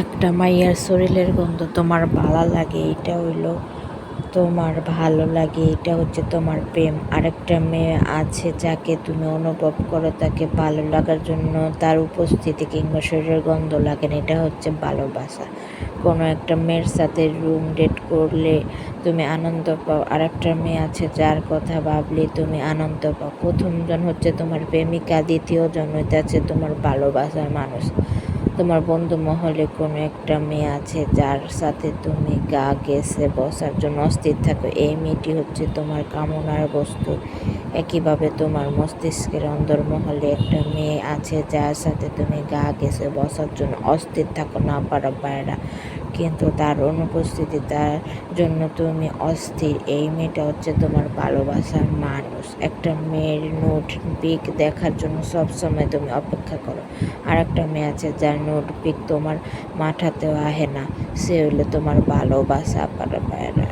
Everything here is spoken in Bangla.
একটা মাইয়ার শরীরের গন্ধ তোমার ভালো লাগে, এটা হইলো তোমার ভালো লাগে, এটা হচ্ছে তোমার প্রেম। আরেকটা মেয়ে আছে যাকে তুমি অনুভব করো, তাকে ভালো লাগার জন্য তার উপস্থিতি কিংবা শরীরের গন্ধ লাগে না, এটা হচ্ছে ভালোবাসা। কোনো একটা মেয়ের সাথে রুম ডেট করলে তুমি আনন্দ পাও, আরেকটা মেয়ে আছে যার কথা ভাবলে তুমি আনন্দ পাও। প্রথমজন হচ্ছে তোমার প্রেমিকা, দ্বিতীয়জন হইতেছে তোমার ভালোবাসার মানুষ। তোমার বন্ধু মহলে কোনো একটা মেয়ে আছে যার সাথে তুমি গা ঘেঁষে বসার জন্য অস্থির থাকো, এই মেয়েটি হচ্ছে তোমার কামনার বস্তু। একইভাবে তোমার মস্তিষ্কের অন্দরমহলে একটা মেয়ে আছে যার সাথে তুমি গা ঘেঁষে বসার জন্য অস্থির থাকো, না পারো বাইরা, কিন্তু তার অনুপস্থিতি তার জন্য তুমি অস্থির। এই মেয়েটা হচ্ছে তোমার ভালোবাসার মানুষ। একটা মেয়ের নোট পিক দেখার জন্য সবসময় তুমি অপেক্ষা করো, আর একটা মেয়ে আছে যার নোট পিক তোমার মাথাতেও আহে না, সে হইলো তোমার ভালোবাসা পারা পায়রা।